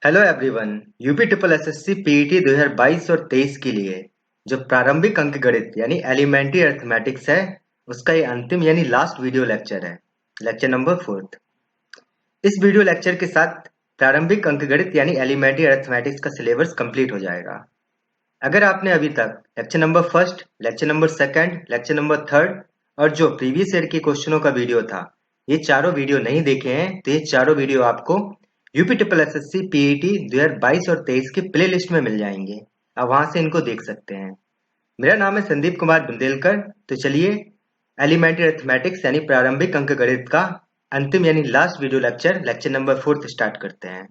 Hello everyone. UP triple SSC PET 2022 और 23 के लिए जो प्रारंभिक अंकगणित यानी एलिमेंट्री अरिथमेटिक्स है, उसका ये अंतिम यानी लास्ट वीडियो लेक्चर है, लेक्चर नंबर 4। इस वीडियो लेक्चर के साथ प्रारंभिक अंकगणित यानी एलिमेंट्री अरिथमेटिक्स का सिलेबस कंप्लीट हो जाएगा। अगर आपने अभी तक lecture number 1, lecture number 2, lecture number 3 और जो प्रीवियस ईयर के क्वेश्चनों का वीडियो था, ये चारों वीडियो नहीं देखे हैं तो ये चारों वीडियो आपको यूपी ट्रिपल एसएससी पीईटी 2022 और 23 के प्ले लिस्ट में मिल जाएंगे। आप वहां से इनको देख सकते हैं। मेरा नाम है संदीप कुमार बुंदेलकर। तो चलिए एलिमेंट्री अरिथमेटिक्स यानी प्रारंभिक अंकगणित का अंतिम यानी last video lecture number 4 start करते हैं।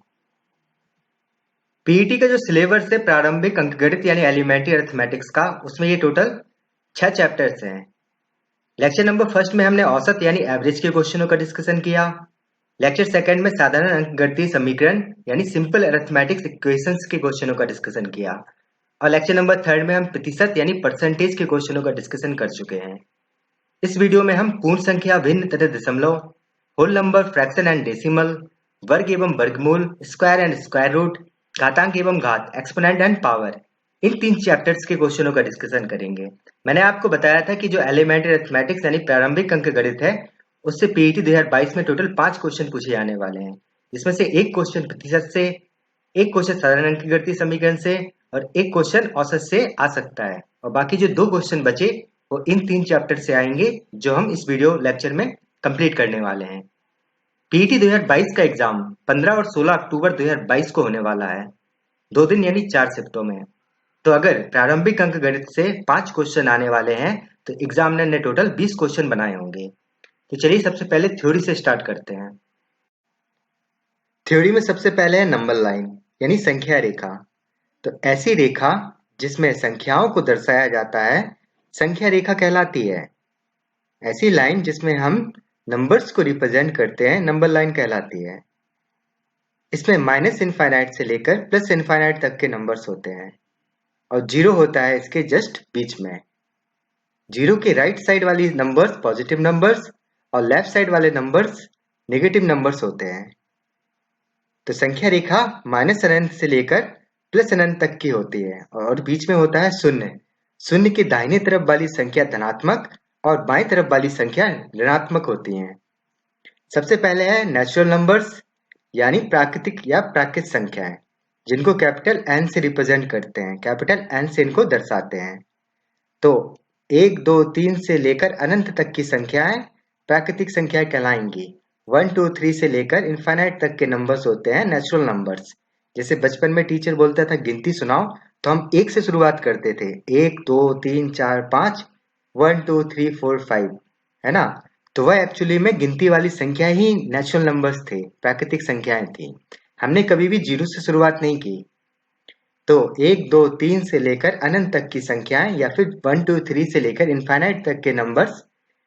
पीईटी का जो सिलेबस है प्रारंभिक अंकगणित यानी एलिमेंट्री अरिथमेटिक्स का, उसमें ये टोटल 6 चैप्टर्स हैं। लेक्चर नंबर 1 में हमने औसत यानी एवरेज के क्वेश्चनों का डिस्कशन किया। लेक्चर 2 में साधारण अंकगणितीय समीकरण यानी सिंपल अरिथमेटिक्स इक्वेशंस के क्वेश्चनों का डिस्कशन किया। और लेक्चर नंबर 3 में हम प्रतिशत यानी परसेंटेज के क्वेश्चनों का डिस्कशन कर चुके हैं। इस वीडियो में हम पूर्ण संख्या, भिन्न तथा दशमलव, whole number, fraction and decimal, वर्ग एवं वर्गमूल, स्क्वायर एंड स्क्वायर रूट, घातांक एवं घात, exponent and power, in 3 chapters के क्वेश्चनों का डिस्कशन करेंगे। मैंने आपको बताया था कि जो एलिमेंट्री अरिथमेटिक्स यानी प्रारंभिक अंकगणित है, उससे पीईटी 2022 में टोटल 5 क्वेश्चन पूछे जाने वाले हैं। इसमें से एक क्वेश्चन प्रतिशत से, एक क्वेश्चन साधारण अंकगणितीय समीकरण से और एक क्वेश्चन औसत से आ सकता है। और बाकी जो 2 क्वेश्चन बचे वो इन 3 चैप्टर से आएंगे जो हम इस वीडियो लेक्चर में कंप्लीट करने वाले हैं। पीईटी 2022 का एग्जाम 15 और 16 अक्टूबर 2022 को होने वाला है, 2 दिन यानी 4 शिफ्टों में। तो अगर प्रारंभिक अंकगणित से 5 क्वेश्चन आने वाले हैं तो एग्जामिनर ने टोटल 20 क्वेश्चन बनाए होंगे। तो चलिए सबसे पहले थ्योरी से स्टार्ट करते हैं। थ्योरी में सबसे पहले है नंबर लाइन यानी संख्या रेखा। तो ऐसी रेखा जिसमें संख्याओं को दर्शाया जाता है संख्या रेखा कहलाती है। ऐसी लाइन जिसमें हम नंबर्स को रिप्रेजेंट करते हैं नंबर लाइन कहलाती है। इसमें माइनस इनफाइनाइट से लेकर प्लस इनफाइनाइट तक के नंबर्स होते हैं और जीरो होता है इसके जस्ट बीच में। जीरो के राइट साइड वाली नंबर्स पॉजिटिव नंबर्स और लेफ्ट साइड वाले नंबर्स नेगेटिव नंबर्स होते हैं। तो संख्या रेखा माइनस अनंत से लेकर प्लस अनंत तक की होती है और बीच में होता है शून्य। शून्य की दाहिनी तरफ वाली संख्या धनात्मक और बाईं तरफ वाली संख्या ऋणात्मक होती हैं। सबसे पहले है नेचुरल नंबर्स यानी प्राकृतिक या प्राकृत संख्याएं, जिनको कैपिटल एन से रिप्रेजेंट करते हैं, कैपिटल एन से इनको दर्शाते हैं। तो 1, 2, 3 से लेकर अनंत तक की संख्याएं प्राकृतिक संख्याएं कहलाएंगी। 1, 2, 3 से लेकर इनफाइनाइट तक के नंबर्स होते हैं नेचुरल नंबर्स। जैसे बचपन में टीचर बोलता था गिनती सुनाओ तो हम 1 से शुरुआत करते थे, 1, 2, 3, 4, 5, 1, 2, 3, 4, 5, है ना। तो वह एक्चुअली में गिनती वाली संख्या ही नेचुरल नंबर्स थे, प्राकृतिक संख्याएं थी। हमने कभी भी जीरो से शुरुआत नहीं की। तो 1, 2, 3 से लेकर अनंत तक की संख्याएं या फिर 1, 2, 3 से लेकर इनफाइनाइट तक के नंबर्स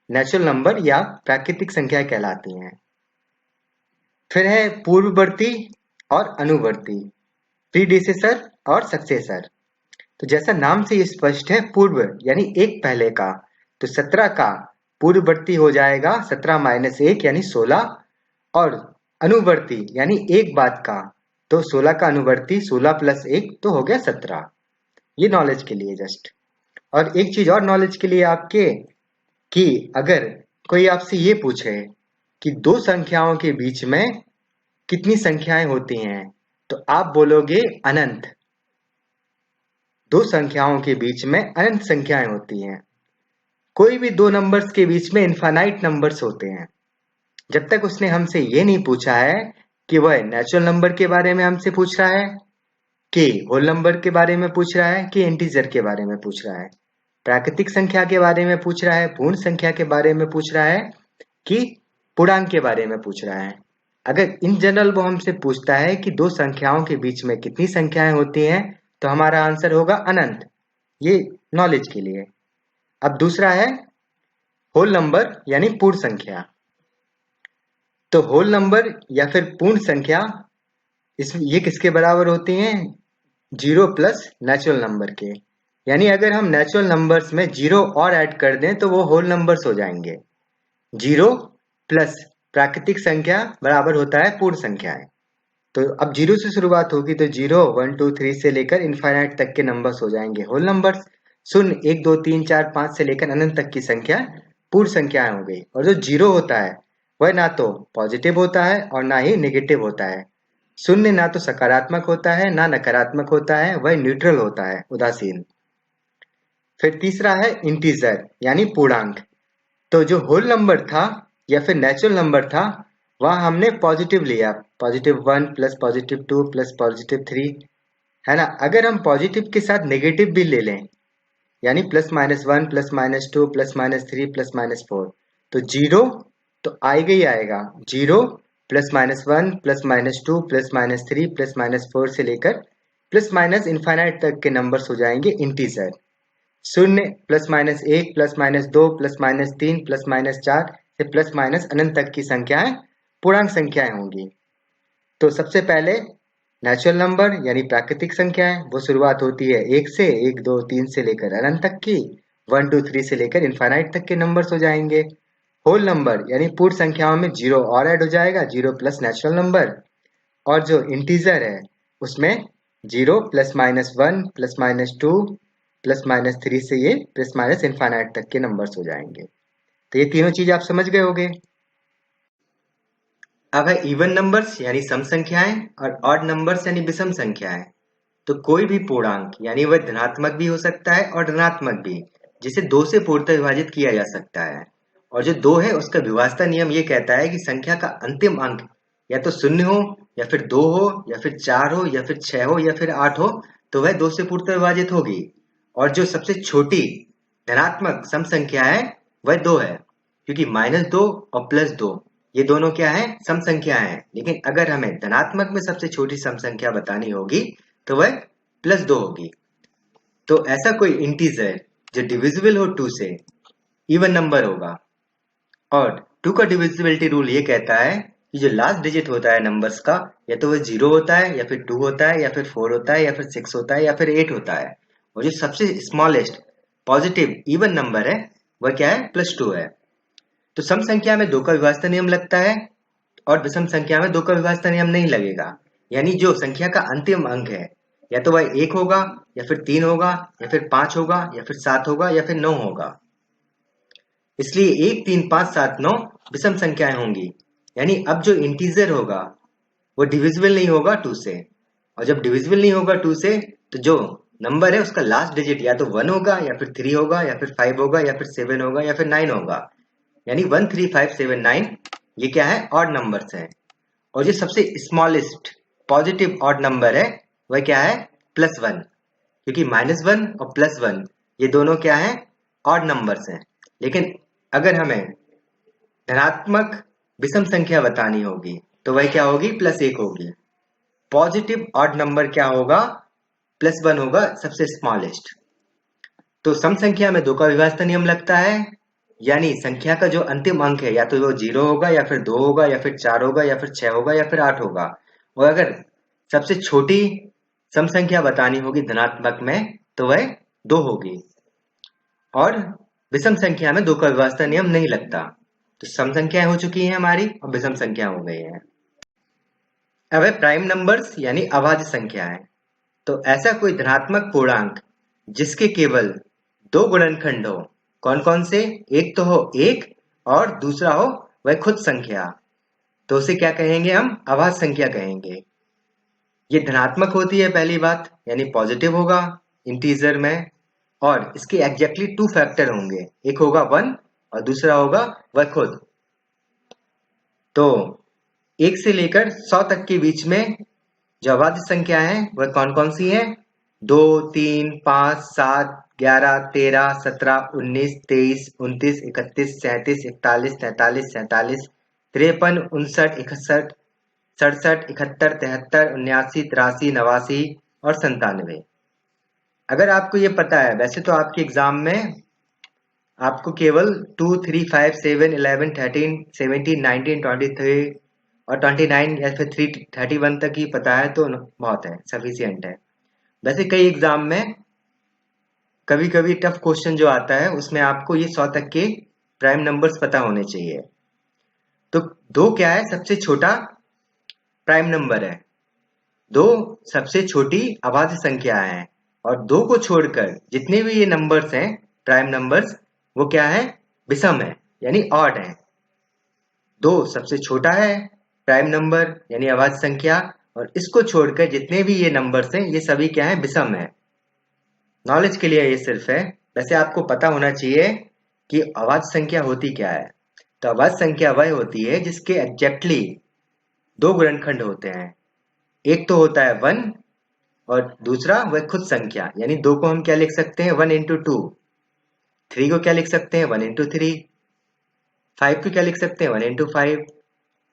नेचुरल नंबर या प्राकृतिक संख्याएं कहलाती हैं। फिर है पूर्ववर्ती और अनुवर्ती, प्रीडिसेसर और सक्सेसर। तो जैसा नाम से ये स्पष्ट है, पूर्व यानी एक पहले का, तो 17 का पूर्ववर्ती हो जाएगा 17 माइनस 1 यानी 16। और अनुवर्ती यानी एक बाद का, तो 16 का अनुवर्ती 16 प्लस 1 तो हो गया 17। ये नॉलेज के लिए जस्ट। और एक चीज और नॉलेज के लिए आपके, कि अगर कोई आपसे ये पूछे कि दो संख्याओं के बीच में कितनी संख्याएं होती हैं, तो आप बोलोगे अनंत। दो संख्याओं के बीच में अनंत संख्याएं होती हैं। कोई भी दो नंबर्स के बीच में इनफाइनाइट नंबर्स होते हैं। जब तक उसने हमसे ये नहीं पूछा है कि वह नेचुरल नंबर के बारे में हमसे पूछ रहा है, कि होल नंबर के बारे में पूछ रहा है, कि इंटीजर के बारे में पूछ रहा है, प्राकृतिक संख्या के बारे में पूछ रहा है, पूर्ण संख्या के बारे में पूछ रहा है, कि पूर्णांक के बारे में पूछ रहा है। अगर इन जनरल वो हमसे पूछता है कि दो संख्याओं के बीच में कितनी संख्याएं होती हैं, तो हमारा आंसर होगा अनंत। ये नॉलेज के लिए। अब दूसरा है होल नंबर यानी पूर्ण संख्या। तो होल नंबर या फिर पूर्ण संख्या ये किसके बराबर होती हैं? जीरो प्लस नेचुरल नंबर के। यानी अगर हम नेचुरल नंबर्स में जीरो और ऐड कर दें तो वो होल नंबर्स हो जाएंगे। जीरो प्लस प्राकृतिक संख्या बराबर होता है पूर्ण संख्या है। तो अब 0 से शुरुआत होगी तो 0, 1, 2, 3 से लेकर इनफाइनाइट तक के नंबर्स हो जाएंगे होल नंबर्स। शून्य, 1, 2, 3, 4, 5 से लेकर अनंत तक की संख्या पूर्ण संख्याएं हो गई। और जो 0 होता है वह ना तो पॉजिटिव होता है और ना ही नेगेटिव होता है। शून्य ना तो सकारात्मक होता है ना नकारात्मक होता है, वह न्यूट्रल होता है, उदासीन। फिर तीसरा है इंटीजर यानी पूर्णांक। तो जो होल नंबर था या फिर नेचुरल नंबर था वह हमने पॉजिटिव लिया, +1 प्लस +2 प्लस +3, है ना। अगर हम पॉजिटिव के साथ नेगेटिव भी ले लें यानी +-1 +-2 +-3 +-4, तो 0 तो आएगा ही आएगा। 0 +-1 +-2 +-3 +-4 से लेकर प्लस माइनस इनफाइनाइट तक के नंबर्स हो जाएंगे इंटीजर। शून्य, +-1 +-2 +-3 +-4 से +- अनंत तक की संख्याएं पूर्णांक संख्याएं होंगी। तो सबसे पहले नेचुरल नंबर यानी प्राकृतिक संख्याएं, वो शुरुआत होती है 1 से, 1, 2, 3 से लेकर अनंत तक की। 1, 2, 3 से लेकर इनफाइनाइट तक के नंबर्स हो जाएंगे। होल नंबर यानी पूर्ण संख्याओं में 0 और ऐड हो जाएगा, 0 प्लस नेचुरल नंबर। और जो इंटीजर है उसमें 0 +-1 +-2 +-3 से ये +- इनफाइनाइट तक के नंबर्स हो जाएंगे। तो ये तीनों चीज आप समझ गए होंगे। अब है इवन नंबर्स यानी सम संख्याएं और ऑड नंबर्स यानी विषम संख्याएं। तो कोई भी पूर्णांक यानी वह धनात्मक भी हो सकता है और ऋणात्मक भी, जिसे 2 से पूर्णतः विभाजित किया जा सकता है। और जो 2 है उसका विभाजता नियम ये कहता है कि संख्या का अंतिम अंक या तो 0 हो या फिर 2 हो या फिर 4 हो या फिर 6 हो या फिर 8 हो, तो वह 2 से पूर्णतः विभाजित होगी। और जो सबसे छोटी धनात्मक सम संख्या है वह 2 है, क्योंकि -2 और +2 ये दोनों क्या है, सम संख्या है। लेकिन अगर हमें धनात्मक में सबसे छोटी सम संख्या बतानी होगी तो वह +2 होगी। तो ऐसा कोई इंटीजर जो डिविजिबल हो 2 से, इवन नंबर होगा। और 2 का डिविजिबिलिटी रूल ये कहता है कि जो लास्ट डिजिट होता है नंबर्स का, या तो वह 0 होता है या फिर 2 होता है या फिर 4 होता है या फिर 6 होता है या फिर 8 होता है। और जो सबसे स्मॉलेस्ट पॉजिटिव इवन नंबर है वह क्या है, +2 है। तो सम संख्या में 2 का विभाजन नियम लगता है और विषम संख्या में 2 का विभाजन नियम नहीं लगेगा। यानी जो संख्या का अंतिम अंक है या तो वह 1 होगा या फिर 3 होगा या फिर 5 होगा या फिर 7 होगा या फिर 9 होगा। इसलिए 1, 3, 5, 7, 9 विषम संख्याएं होंगी। यानी अब जो इंटीजर होगा वो डिविजिबल नहीं होगा 2 से। और जब डिविजिबल नहीं होगा 2 से, तो जो नंबर है उसका लास्ट डिजिट या तो 1 होगा या फिर 3 होगा या फिर 5 होगा या फिर 7 होगा या फिर 9 होगा। यानी 1, 3, 5, 7, 9 ये क्या है, ऑड नंबर्स है। और जो सबसे स्मॉलेस्ट पॉजिटिव ऑड नंबर है वह क्या है, +1, क्योंकि -1 और +1 ये दोनों क्या है, ऑड नंबर्स हैं। लेकिन अगर हमें धनात्मक विषम संख्या बतानी होगी तो वह क्या होगी, +1 होगी। पॉजिटिव ऑड नंबर क्या होगा, +1 होगा, सबसे स्मॉलेस्ट। तो सम संख्या में 2 का विभाजन नियम लगता है, यानी संख्या का जो अंतिम अंक है या तो वो 0 होगा या फिर 2 होगा या फिर 4 होगा या फिर 6 होगा या फिर 8 होगा। और अगर सबसे छोटी सम संख्या बतानी होगी धनात्मक में तो वह 2 होगी। और विषम संख्या में 2 का विभाजन नियम नहीं लगता। तो सम संख्याएं हो चुकी हैं हमारी और विषम संख्या हो गई है। अब है प्राइम नंबर्स यानी अभाज्य संख्याएं। तो ऐसा कोई धनात्मक पूर्णांक जिसके केवल 2 गुणनखंड हो, कौन कौन से, एक तो हो 1 और दूसरा हो वह खुद संख्या, तो उसे क्या कहेंगे, हम अभाज्य संख्या कहेंगे। ये धनात्मक होती है पहली बात, यानी पॉजिटिव होगा इंटीजर में, और इसके एग्जैक्टली 2 फैक्टर होंगे, एक होगा 1 और दूसरा होगा वह खुद। तो 1 से लेकर 100 तक के बीच में जो अभाज्य संख्या है वह कौन कौन सी है, 2, 3, 5, 7, 11, 13, 17, 19, 23, 29, 31, 37, 41, 43, 47, 53, 59, 61, 67, 71, 73, 79, 83, 89 और 97। अगर आपको ये पता है, वैसे तो आपके एग्जाम में आपको केवल 2, 3, 5, 7, 11, 13, 17, 19, 23 और 29 या फिर 31 तक ही पता है तो बहुत है, सफिशियंट है। वैसे कई एग्जाम में कभी कभी टफ क्वेश्चन जो आता है उसमें आपको ये 100 तक के प्राइम नंबर्स पता होने चाहिए। तो 2 क्या है, सबसे छोटा प्राइम नंबर है। दो सबसे छोटी अभाज्य संख्या है और दो को छोड़कर जितने भी ये नंबर्स हैं प्राइम नंबर्स वो क्या है विषम है यानी ऑड है। दो सबसे छोटा है प्राइम नंबर यानी अभाज्य संख्या और इसको छोड़कर जितने भी ये नंबर्स हैं ये सभी क्या है विषम है। नॉलेज के लिए ये सिर्फ है, वैसे आपको पता होना चाहिए कि अभाज्य संख्या होती क्या है। तो अभाज्य संख्या वह होती है जिसके एग्जैक्टली दो गुणनखंड होते हैं। एक तो होता है 1 और दूसरा वह खुद संख्या यानी दो को हम क्या लिख सकते हैं 1 इंटू टू, 3 को क्या लिख सकते हैं 1 इंटू थ्री, 5 को क्या लिख सकते हैं 1 इंटू फाइव,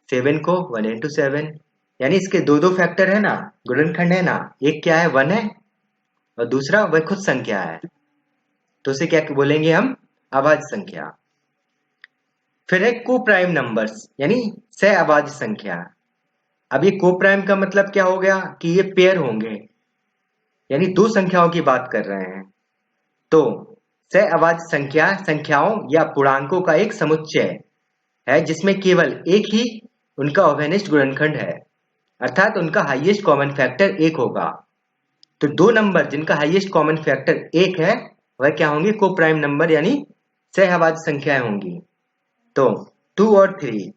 7 को 1 इंटू सेवन। यानी इसके दो दो फैक्टर है ना, गुणनखंड है ना, एक क्या है 1 है और दूसरा वह खुद संख्या है, तो उसे क्या बोलेंगे हम अभाज्य संख्या। फिर है को प्राइम नंबर्स यानी सह अभाज्य संख्या। अब ये को प्राइम का मतलब क्या हो गया कि ये पेयर होंगे यानी दो संख्याओं की बात कर रहे हैं। तो सह अभाज्य संख्या संख्याओं या पूर्णांकों का एक समुच्चय है जिसमें केवल एक ही उनका ओवेनिस्ट गुणनखंड है, अर्थात उनका हाईएस्ट कॉमन फैक्टर एक होगा। तो दो नंबर जिनका हाईएस्ट कॉमन फैक्टर एक है वह क्या होंगे को प्राइम नंबर यानी सह अभाज्य संख्याएं होंगी। तो 2 और 3,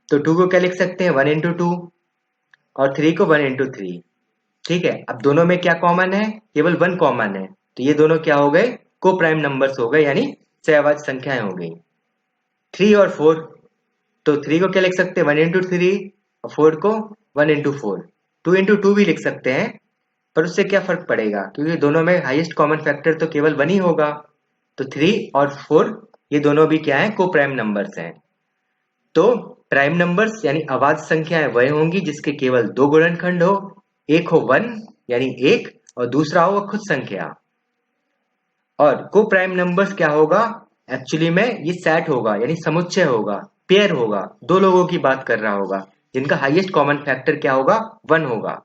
तो 2 को क्या लिख सकते हैं 1 इंटू टू और 3 को 1 इंटू थ्री। ठीक है, अब दोनों में क्या कॉमन है केवल 1 कॉमन है, तो ये दोनों क्या हो गए को प्राइम नंबर्स हो गए यानी सह अभाज्य संख्याएं हो गई। 3 और 4, तो 3 को क्या लिख सकते हैं 1 इंटू थ्री और 4 को 1 इंटू फोर। 2 इंटू टू भी लिख सकते हैं पर उससे क्या फर्क पड़ेगा क्योंकि दोनों में हाईएस्ट कॉमन फैक्टर तो केवल 1 ही होगा। तो 3 और 4 ये दोनों भी क्या है को प्राइम नंबर्स हैं। तो प्राइम नंबर्स यानी अभाज्य संख्याएं वह होंगी जिसके केवल दो गुणनखंड हो, एक हो 1 यानी एक और दूसरा हो खुद संख्या। और को प्राइम नंबर्स क्या होगा एक्चुअली में ये सेट होगा यानी समुच्चय होगा, पेयर होगा, दो लोगों की बात कर रहा होगा जिनका हाईएस्ट कॉमन फैक्टर क्या होगा 1 होगा।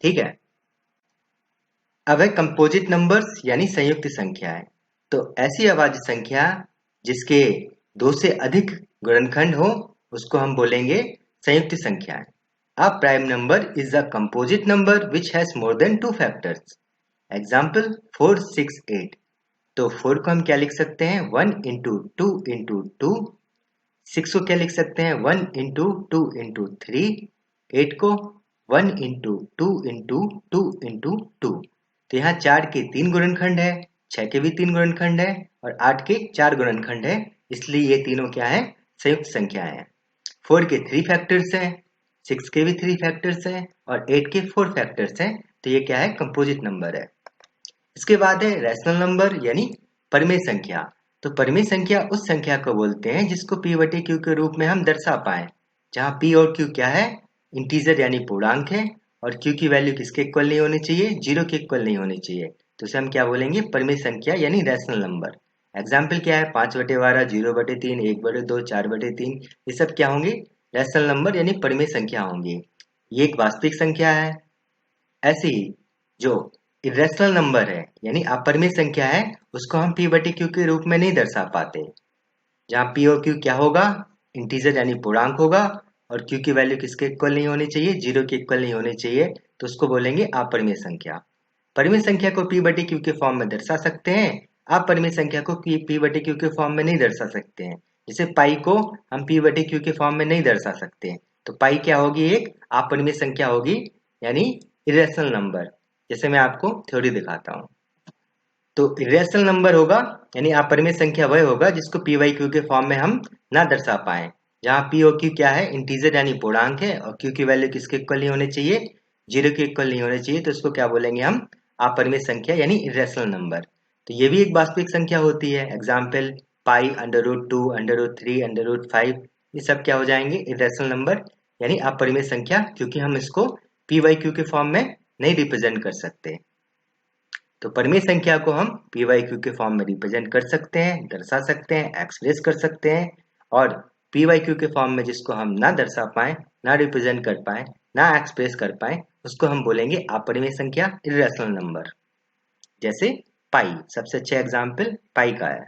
ठीक है, अब है कंपोजिट नंबर्स यानी संयुक्त संख्याएं। तो ऐसी अभाज्य संख्या जिसके दो से अधिक गुणनखंड हो उसको हम बोलेंगे संयुक्त संख्याएं। A prime number is a composite number which has more than two factors. Example 4, 6, 8। तो 4 को हम क्या लिख सकते हैं 1 इंटू टू इंटू टू, 6 को क्या लिख सकते हैं 1 इंटू टू इंटू थ्री, 8 को 1 into two into two into two. तो यहाँ 4 के 3 गुणनखंड है, 6 के भी 3 गुणनखंड है और 8 के 4 गुणनखंड है, इसलिए ये तीनों क्या है संयुक्त संख्याएं हैं। 4 के 3 फैक्टर्स हैं, 6 के भी 3 फैक्टर्स हैं और 8 के 4 फैक्टर्स हैं, तो ये क्या है कंपोजिट नंबर है। इसके बाद है रैशनल नंबर यानी परिमेय संख्या। तो परिमेय संख्या उस संख्या को बोलते हैं जिसको p बटे q के रूप में हम दर्शा पाए, जहाँ p और q क्या है इंटीजर यानी पूर्णांक है और q की वैल्यू किसके इक्वल नहीं होनी चाहिए 0 के इक्वल नहीं होनी चाहिए, तो उसे हम क्या बोलेंगे परिमेय संख्या यानी रैशनल नंबर। एग्जाम्पल क्या है 5/12, 0/3, 1/2, 4/3, ये सब क्या होंगे रैशनल नंबर यानी परिमेय संख्या होंगी। ये एक वास्तविक संख्या है। ऐसे ही जो इरेशनल नंबर है यानी अपरिमेय संख्या है उसको हम p बटे q के रूप में नहीं दर्शा पाते, जहाँ p और q क्या होगा इंटीजर यानी पूर्णांक होगा और q की वैल्यू किसके इक्वल नहीं होनी चाहिए 0 के इक्वल नहीं होनी चाहिए, तो उसको बोलेंगे अपरिमेय संख्या। परिमेय संख्या को p बटे q के फॉर्म में दर्शा सकते हैं, अपरिमेय संख्या को p बटे q के फॉर्म में नहीं दर्शा सकते हैं। जैसे पाई को हम p बटे q के फॉर्म में नहीं दर्शा सकते हैं, तो पाई क्या होगी एक अपरिमेय संख्या होगी यानी इरेशनल नंबर। जैसे मैं आपको थ्योरी दिखाता हूँ, तो इरेशनल नंबर होगा यानी अपरिमेय संख्या वह होगा जिसको p बाई क्यू के फॉर्म में हम ना दर्शा पाए, जहाँ p और q क्या है इंटीजर यानी पूर्णांक है और q की वैल्यू किसके इक्वल नहीं होनी चाहिए 0 के इक्वल नहीं होनी चाहिए, तो इसको क्या बोलेंगे हम अपरिमेय संख्या यानी इरेशनल नंबर। तो ये भी एक वास्तविक संख्या होती है। एग्जाम्पल पाई, √2, √3, √5, ये सब क्या हो जाएंगे इरेशनल नंबर यानी अपरिमेय संख्या, क्योंकि हम इसको p बाई क्यू के फॉर्म में नहीं रिप्रेजेंट कर सकते। तो परिमेय संख्या को हम p बाई क्यू के फॉर्म में रिप्रेजेंट कर सकते हैं, दर्शा सकते हैं, एक्सप्रेस कर सकते हैं। और p बाई क्यू के फॉर्म में जिसको हम ना दर्शा पाए, ना रिप्रेजेंट कर पाए, ना एक्सप्रेस कर पाए, उसको हम बोलेंगे अपरिमेय संख्या इरेशनल नंबर। जैसे पाई, सबसे अच्छा एग्जाम्पल पाई का है।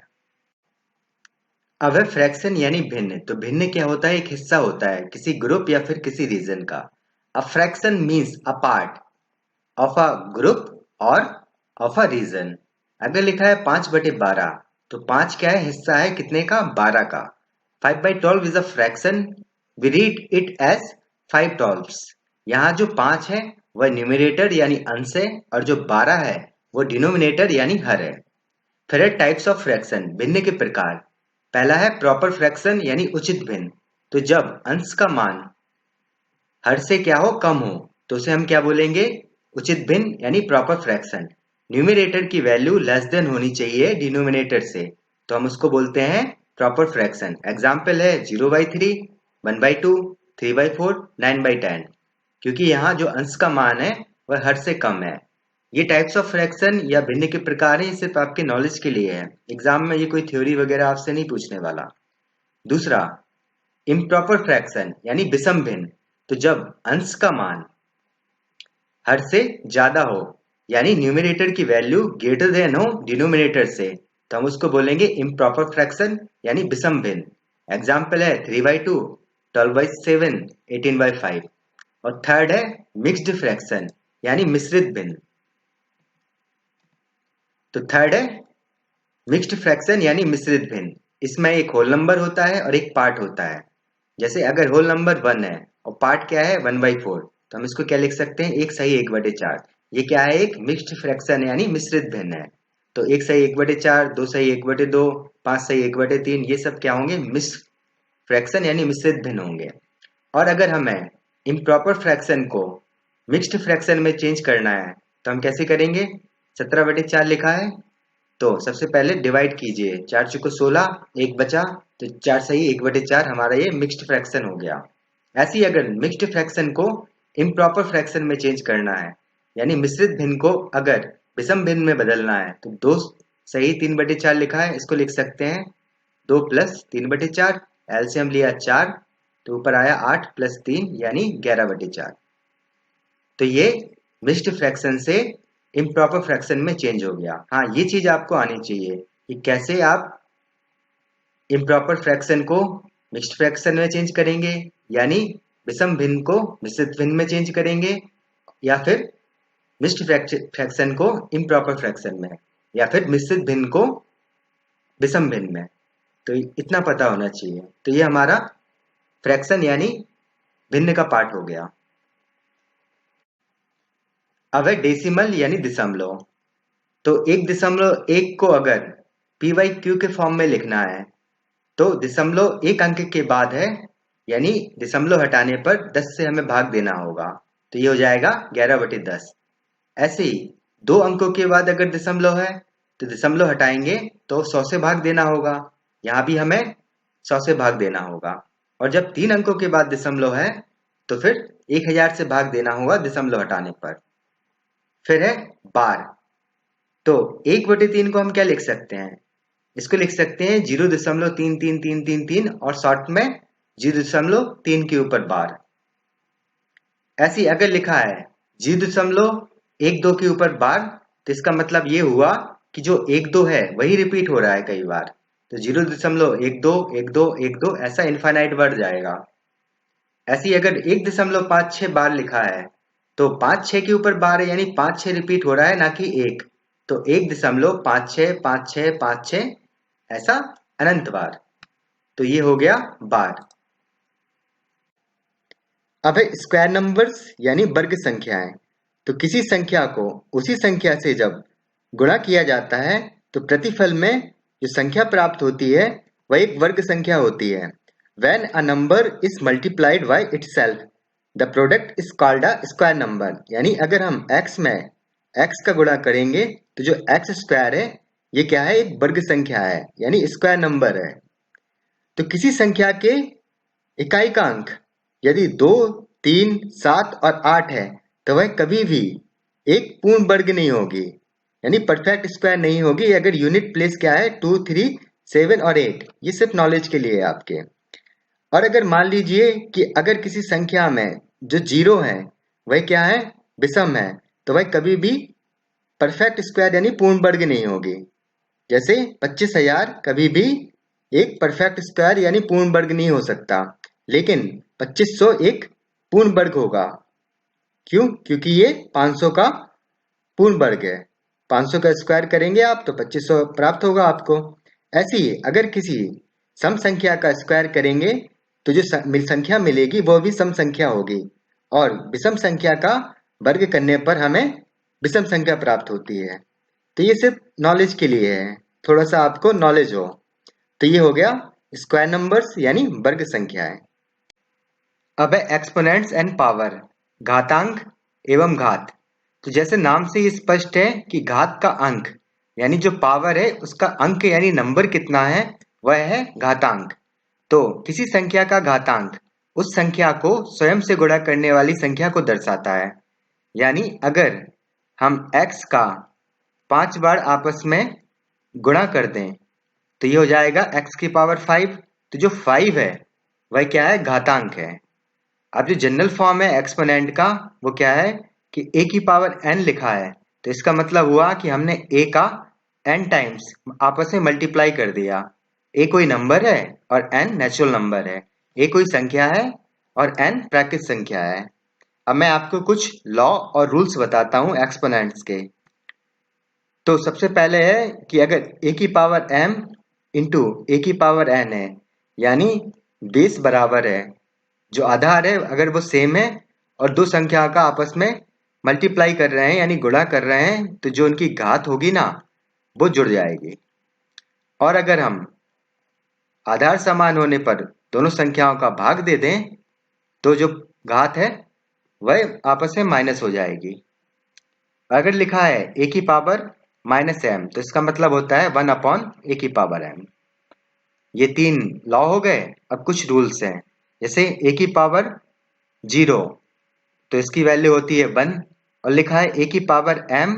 अब है फ्रैक्शन यानी भिन्न। तो भिन्न क्या होता है एक हिस्सा होता है किसी ग्रुप या फिर किसी रीजन का। A fraction means a part of a group or of a region. अगर लिखा है 5/12 तो 5 क्या है, हिस्सा है कितने का, 12 का. 5/12 is a fraction. We read it as 5/12. यहाँ जो 5 है वह न्यूमरेटर यानी अंश है और जो 12 है वो डिनोमिनेटर यानी हर है. फिर है टाइप्स ऑफ फ्रैक्शन, भिन्न के प्रकार. पहला है प्रॉपर फ्रैक्शन यानी उचित भिन्न. तो जब अंश का मान हर से क्या हो, कम हो, तो उसे हम क्या बोलेंगे, उचित भिन्न यानी प्रॉपर फ्रैक्शन. न्यूमरेटर की वैल्यू लेस देन होनी चाहिए डिनोमिनेटर से, तो हम उसको बोलते हैं प्रॉपर फ्रैक्शन. एग्जाम्पल है 0/3, 1/2, 3/4, 9/10, क्योंकि यहाँ जो अंश का मान है वह हर से कम है. ये टाइप्स ऑफ फ्रैक्शन या भिन्न के प्रकार है, सिर्फ आपके नॉलेज के लिए है. एग्जाम में ये कोई थ्योरी वगैरह आपसे नहीं पूछने वाला. दूसरा इम्प्रॉपर फ्रैक्शन यानी विषम भिन्न. तो जब अंश का मान हर से ज्यादा हो यानी न्यूमरेटर की वैल्यू ग्रेटर देन हो डिनोमिनेटर से, तो हम उसको बोलेंगे इम्प्रॉपर फ्रैक्शन यानी विषम भिन्न. एग्जाम्पल है 3/2, 12/7, 18/5. और थर्ड है मिक्स्ड फ्रैक्शन यानी मिश्रित भिन्न. तो थर्ड है मिक्स्ड फ्रैक्शन यानी मिश्रित भिन्न. इसमें एक होल नंबर होता है और एक पार्ट होता है. जैसे अगर होल नंबर 1 है और पार्ट क्या है 1/4, तो हम इसको क्या लिख सकते हैं, 1/4. ये क्या है, एक मिक्स्ड फ्रैक्शन यानी मिश्रित भिन्न है. तो 1/4, 2/1/2, 5/1/3 ये सब क्या होंगे, मिक्स्ड फ्रैक्शन यानी मिश्रित भिन्न होंगे. और अगर हमें इम्प्रॉपर फ्रैक्शन को मिक्स्ड फ्रैक्शन में चेंज करना है तो हम कैसे करेंगे. 17/4 लिखा है, तो सबसे पहले डिवाइड कीजिए, 4 चुको 16, 1 बचा, तो 4/1/4 हमारा ये मिक्स्ड फ्रैक्शन हो गया. ऐसे ही अगर मिक्स्ड फ्रैक्शन को इम्प्रॉपर फ्रैक्शन में चेंज करना है यानी मिश्रित भिन्न को अगर विषम भिन्न में बदलना है, तो 2/3/4 लिखा है, इसको लिख सकते हैं 2 + 3/4. एलसीएम लिया 4, तो ऊपर आया 8 + 3 यानी 11/4. तो ये मिक्स्ड फ्रैक्शन से इम्प्रॉपर फ्रैक्शन में चेंज हो गया. हाँ, ये चीज आपको आनी चाहिए कि कैसे आप इम्प्रॉपर फ्रैक्शन को मिक्स्ड फ्रैक्शन में चेंज करेंगे, यानी विषम भिन्न को मिश्रित भिन्न में चेंज करेंगे, या फिर मिक्स्ड फ्रैक्शन को इम्प्रॉपर फ्रैक्शन में, या फिर मिश्रित भिन्न को विषम भिन्न में. तो इतना पता होना चाहिए. तो ये हमारा फ्रैक्शन यानी भिन्न का पार्ट हो गया. अब है डेसिमल यानी दशमलव. तो 1.1 को अगर p/q के फॉर्म में लिखना है तो दशमलव एक अंक के बाद है, यानी दशमलव हटाने पर 10 से हमें भाग देना होगा, तो ये हो जाएगा 11/10. ऐसे ही 2 अंकों के बाद अगर दशमलव है तो दशमलव हटाएंगे तो 100 से भाग देना होगा, यहाँ भी हमें 100 से भाग देना होगा. और जब 3 अंकों के बाद दशमलव है तो फिर 1000 से भाग देना होगा दशमलव हटाने पर. फिर है बार. तो 1/3 को हम क्या लिख सकते हैं, इसको लिख सकते हैं 0.33333 और शॉर्ट में 0.3 के ऊपर बार. ऐसी अगर लिखा है 0.12 के ऊपर बार, तो इसका मतलब ये हुआ कि जो 1-2 है वही रिपीट हो रहा है कई बार. तो 0.12 ऐसा इनफाइनाइट बढ़ जाएगा. ऐसी अगर 1.56 बार लिखा है तो 5-6 के ऊपर बार है, यानी 5-6 रिपीट हो रहा है ना कि 1, तो 1.565656 ऐसा अनंत बार. तो ये हो गया बार. अब है स्क्वायर नंबर्स यानी वर्ग संख्याएं. तो किसी संख्या को उसी संख्या से जब गुणा किया जाता है तो प्रतिफल में जो संख्या प्राप्त होती है वह एक वर्ग संख्या होती है. When a number is multiplied by itself, the product is called a square number. यानी अगर हम x में x का गुणा करेंगे तो जो x स्क्वायर है ये क्या है, एक वर्ग संख्या है यानी स्क्वायर नंबर है. तो किसी संख्या के इकाई का अंक यदि 2, 3, 7 और 8 है तो वह कभी भी एक पूर्ण वर्ग नहीं होगी, यानी परफेक्ट स्क्वायर नहीं होगी अगर यूनिट प्लेस क्या है 2, 3, 7 और 8. ये सिर्फ नॉलेज के लिए है आपके. और अगर मान लीजिए कि अगर किसी संख्या में जो 0 है वह क्या है, विषम है, तो वह कभी भी परफेक्ट स्क्वायर यानी पूर्ण वर्ग नहीं होगी. जैसे 25,000 कभी भी एक परफेक्ट स्क्वायर यानी पूर्ण वर्ग नहीं हो सकता, लेकिन 2500 एक पूर्ण वर्ग होगा. क्यों? क्योंकि ये 500 का पूर्ण वर्ग है। 500 का स्क्वायर करेंगे आप तो 2500 प्राप्त होगा आपको। ऐसे ही अगर किसी सम संख्या का स्क्वायर करेंगे तो जो संख्या मिलेगी वो भी सम संख्या होगी, और विषम संख्या का वर्ग करने पर हमें विषम संख्या प्राप्त होती है। तो ये सिर्फ नॉलेज के लिए है, थोड़ा सा आपको नॉलेज हो। तो ये हो गया स्क्वायर नंबर्स यानी वर्ग संख्याएं। अब है एक्सपोनेंट्स एंड पावर, घातांक एवं घात। तो जैसे नाम से ही स्पष्ट है कि घात का अंक यानी जो पावर है उसका अंक यानी नंबर कितना है वह है घातांक। तो किसी संख्या का घातांक उस संख्या को स्वयं से गुणा करने वाली संख्या को दर्शाता है। यानी अगर हम x का 5 बार आपस में गुणा कर दें तो ये हो जाएगा x की पावर 5। तो जो 5 है वह क्या है? घातांक है। अब जो जनरल फॉर्म है एक्सपोनेंट का वो क्या है कि a की पावर n लिखा है, तो इसका मतलब हुआ कि हमने a का n टाइम्स आपस में मल्टीप्लाई कर दिया। a कोई नंबर है और n नेचुरल नंबर है, a कोई संख्या है और n प्राकृत संख्या है। अब मैं आपको कुछ लॉ और रूल्स बताता हूं एक्सपोनेंट्स के। तो सबसे पहले है कि अगर a की पावर m इंटू a की पावर n है, यानी बेस बराबर है, जो आधार है अगर वो सेम है और दो संख्या का आपस में मल्टीप्लाई कर रहे हैं यानी गुणा कर रहे हैं, तो जो उनकी घात होगी ना वो जुड़ जाएगी। और अगर हम आधार समान होने पर दोनों संख्याओं का भाग दे दें तो जो घात है वह आपस में माइनस हो जाएगी। अगर लिखा है a की पावर माइनस m तो इसका मतलब होता है 1 अपॉन a की पावर m। ये 3 लॉ हो गए। अब कुछ रूल्स हैं, जैसे a की पावर 0 तो इसकी वैल्यू होती है 1, और लिखा है a की पावर m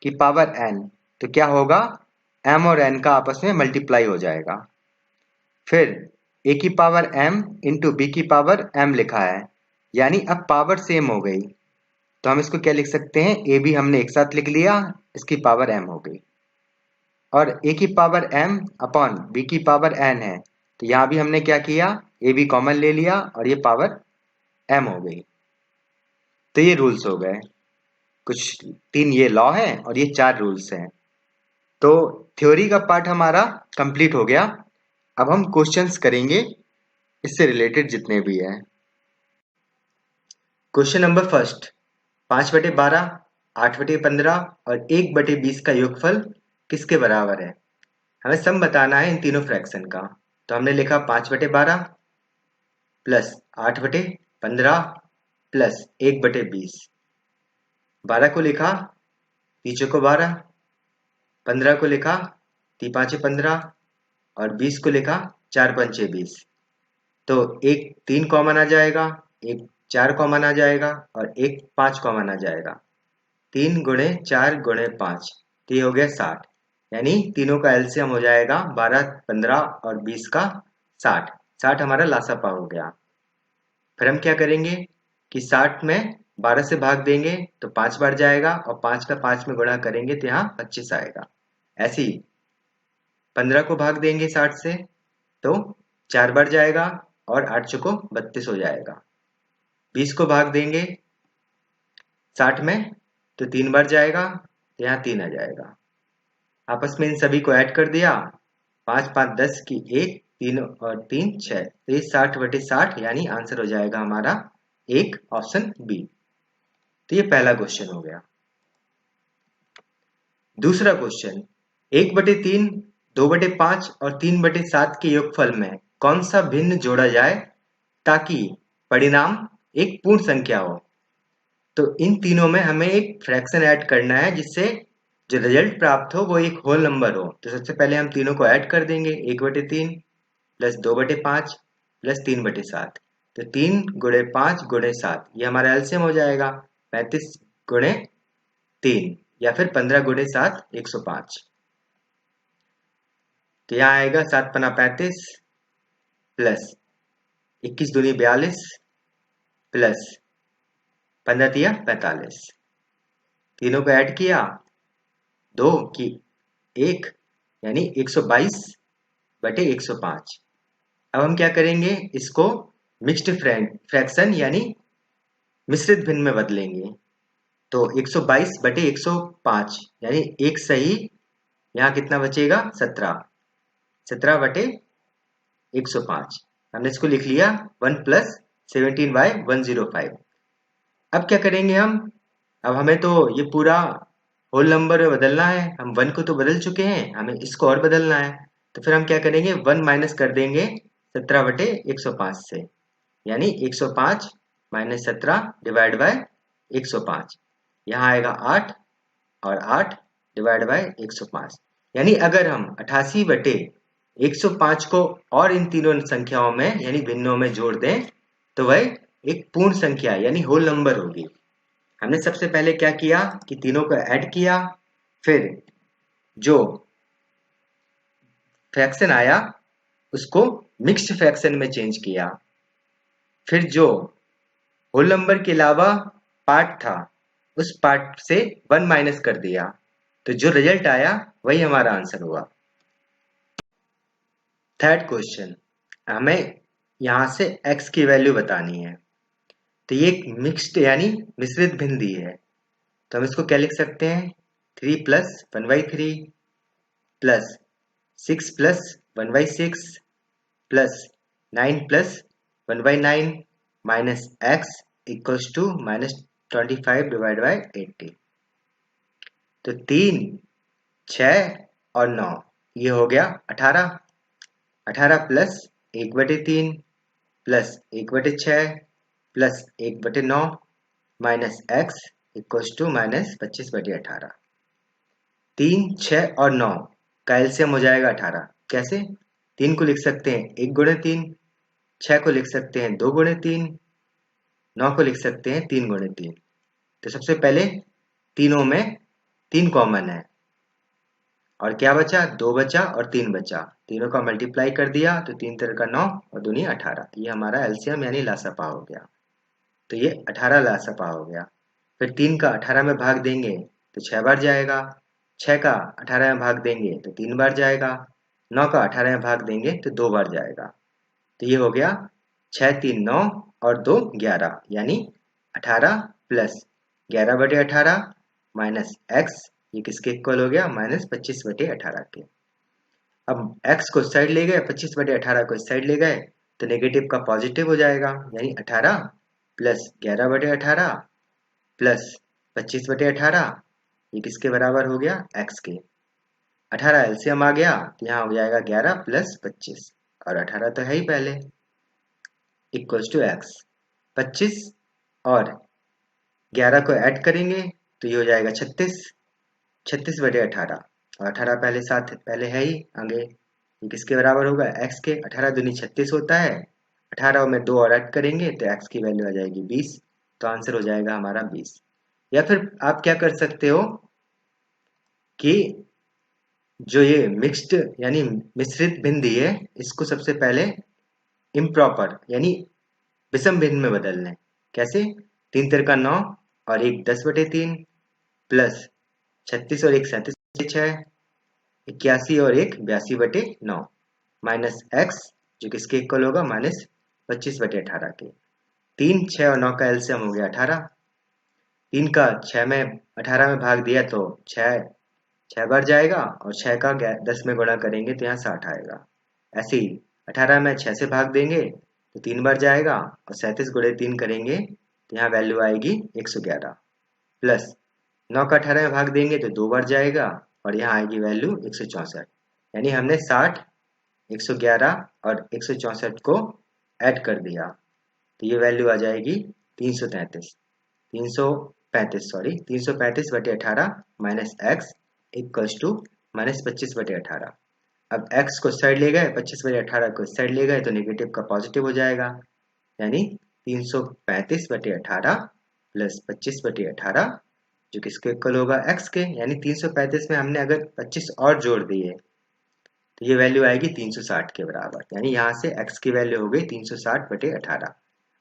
की पावर n तो क्या होगा? m और n का आपस में मल्टीप्लाई हो जाएगा। फिर a की पावर m इंटू b की पावर m लिखा है, यानी अब पावर सेम हो गई, तो हम इसको क्या लिख सकते हैं? a भी हमने एक साथ लिख लिया, इसकी पावर m हो गई। और a की पावर m अपॉन b की पावर n है, तो यहाँ भी हमने क्या किया? a भी कॉमन ले लिया और ये पावर m हो गई। तो ये रूल्स हो गए, कुछ 3 ये लॉ हैं और ये 4 रूल्स हैं। तो थ्योरी का पार्ट हमारा कंप्लीट हो गया। अब हम क्वेश्चंस करेंगे इससे रिलेटेड जितने भी हैं। क्वेश्चन नंबर फर्स्ट, 5/12, 8/15 और 1/20 का योगफल किसके बराबर है? हमें सम बताना है इन तीनों फ्रैक्शन का। तो हमने लिखा 5/12 प्लस 8/15 प्लस 1/20। 12 को लिखा 3 को 12, 15 को लिखा 3 5 15 और 20 को लिखा 4 5 20। तो एक 3 कॉमन आ जाएगा, एक 4 कॉमन आ जाएगा और एक 5 कॉमन आ जाएगा। 3 गुणे 4 गुणे 5 तो ये हो गया 60, यानी तीनों का एलसीएम हो जाएगा 12 15 और 20 का 60। 60 हमारा लासापा हो गया। फिर हम क्या करेंगे कि 60 में 12 से भाग देंगे तो 5 बार जाएगा और 5 का 5 में गुणा करेंगे तो यहाँ 25 आएगा। ऐसे ही 15 को भाग देंगे 60 से तो 4 बार जाएगा और 8 चौको 32 हो जाएगा। 20 को भाग देंगे 60 में तो 3 बार जाएगा तो यहाँ 3 आ जाएगा। आपस में इन सभी को ऐड कर दिया, 5 5 10 की 1, 3 और 3 6, तो ये 60/60 यानी आंसर हो जाएगा हमारा एक, ऑप्शन बी। तो ये पहला क्वेश्चन हो गया। दूसरा क्वेश्चन, 1/3, 2/5 और 3/7 के योगफल में कौन सा भिन्न जोड़ा जाए ताकि परिणाम एक पूर्ण संख्या हो? तो इन तीनों में हमें एक फ्रैक्शन ऐड करना है जिससे जो रिजल्ट प्राप्त हो वो एक होल नंबर हो। तो सबसे पहले हम तीनों को ऐड कर देंगे, 1/3 प्लस 2/5 प्लस 3/7। तो 3 गुणे 5 गुणे 7 ये हमारा एलसीएम हो जाएगा 35 गुणे 3 या फिर 15 गुणे 7 105। तो यहाँ आएगा 7 पना 35 प्लस 21 दूनी 42 प्लस 15 तिया 45। तीनों को ऐड किया 2 की 1 यानी 122/105। अब हम क्या करेंगे, इसको मिक्स्ड फ्रैक्शन यानी मिश्रित भिन्न में बदलेंगे तो 122 बटे 105 यानी एक सही, यहाँ कितना बचेगा 17, 17 बटे 105। हमने इसको लिख लिया 1 प्लस 17/105। अब क्या करेंगे हम, अब हमें तो ये पूरा होल नंबर में बदलना है, हम 1 को तो बदल चुके हैं, हमें इसको और बदलना है। तो फिर हम क्या करेंगे, 1 माइनस कर देंगे 17 बटे 105 से, यानी 105 माइनस 17 डिवाइड बाय 105, यहाँ आएगा 8 और 8 डिवाइड बाय 105। यानी अगर हम 88 बटे 105 को और इन तीनों संख्याओं में यानी भिन्नों में जोड़ दें तो वह एक पूर्ण संख्या यानी होल नंबर होगी। हमने सबसे पहले क्या किया कि तीनों को ऐड किया, फिर जो फ्रैक्शन आया उसको मिक्स्ड फ्रैक्शन में चेंज किया, फिर जो होल नंबर के अलावा पार्ट था उस पार्ट से 1 माइनस कर दिया, तो जो रिजल्ट आया वही हमारा आंसर हुआ। थर्ड क्वेश्चन, हमें यहां से x की वैल्यू बतानी है। तो ये एक मिक्स्ड यानी मिश्रित भिन्न दी है, तो हम इसको क्या लिख सकते हैं, 3 plus 1/3 plus 6 plus 1/6 plus 9 plus 1/9 minus x equals to -25 divide by 80। तो 3, 6 और 9 ये हो गया 18, 18 plus 1/3 plus 1/6 plus 1/9 minus x equals to -25/18। 3, 6 और 9 का एलसीएम हो जाएगा 18। कैसे, 3 को लिख सकते हैं 1 गुणे 3, 6 को लिख सकते हैं 2 गुणे 3, 9 को लिख सकते हैं 3 गुणे 3। तो सबसे पहले तीनों में 3 कॉमन है और क्या बचा, 2 बचा और 3 बचा, तीनों का मल्टीप्लाई कर दिया तो 3 3 का 9 और 2 18, ये हमारा एलसीएम यानी लासपा हो गया। तो ये 18 लासपा हो गया। फिर 3 का 18 में भाग देंगे तो 6 बार जाएगा, 6 का 18 में भाग देंगे तो 3 बार जाएगा, 9 का 18 में भाग देंगे तो 2 बार जाएगा। तो ये हो गया 6 3 9 और 2 11 यानी 18 प्लस 11/18 माइनस x, ये किसके इक्वल हो गया -25/18 के। अब x को इस साइड ले गए, 25/18 को इस साइड ले गए तो नेगेटिव का पॉजिटिव हो जाएगा, यानी 18 प्लस 11/18 प्लस 25/18, ये किसके बराबर हो गया, x के। 18 एलसीएम आ गया तो यहाँ हो जाएगा 11 प्लस 25 और 18 तो है ही पहले, इक्वल्स टू x। 25 और 11 को ऐड करेंगे तो ये हो जाएगा 36, 36/18 और 18 पहले साथ पहले है ही आगे, ये किसके बराबर होगा, x के। 18 दूनी 36 होता है, 18 में 2 और ऐड करेंगे तो x की वैल्यू आ जाएगी 20, तो आंसर हो जाएगा हमारा 20। या फिर आप क्या कर सकते हो कि जो ये मिक्स्ड यानी मिश्रित भिन्न दी है इसको सबसे पहले इम्प्रॉपर यानी विषम भिन्न में बदल लें। कैसे, 3 3 का 9 और 1 10/3 प्लस 36 और 1 37/6, 81 और 1 82/9 माइनस x जो किसके इक्वल होगा -25/18 के। 3 6 और 9 का एलसीएम हो गया 18, 3 का 6 में 18 में भाग दिया तो 6 बार जाएगा और 6 का 10 में गुणा करेंगे तो यहाँ 60 आएगा। ऐसे ही 18 में 6 से भाग देंगे तो 3 बार जाएगा और 37 गुणे 3 करेंगे तो यहाँ वैल्यू आएगी 111 प्लस 9 का 18 में भाग देंगे तो 2 बार जाएगा और यहाँ आएगी वैल्यू 164, यानी हमने 60, 111 और 164 को ऐड कर दिया तो ये वैल्यू आ जाएगी 335, 335/18 माइनस x इक्वल्स टू -25/18। अब x को साइड ले गए, 25/18 को साइड ले गए तो नेगेटिव का पॉजिटिव हो जाएगा, यानी 335/18 प्लस 25/18 जो किसके इक्वल होगा x के। यानी 335 में हमने अगर 25 और जोड़ दिए तो ये वैल्यू आएगी 360 के बराबर, यानी यहाँ से x की वैल्यू हो गई 360/18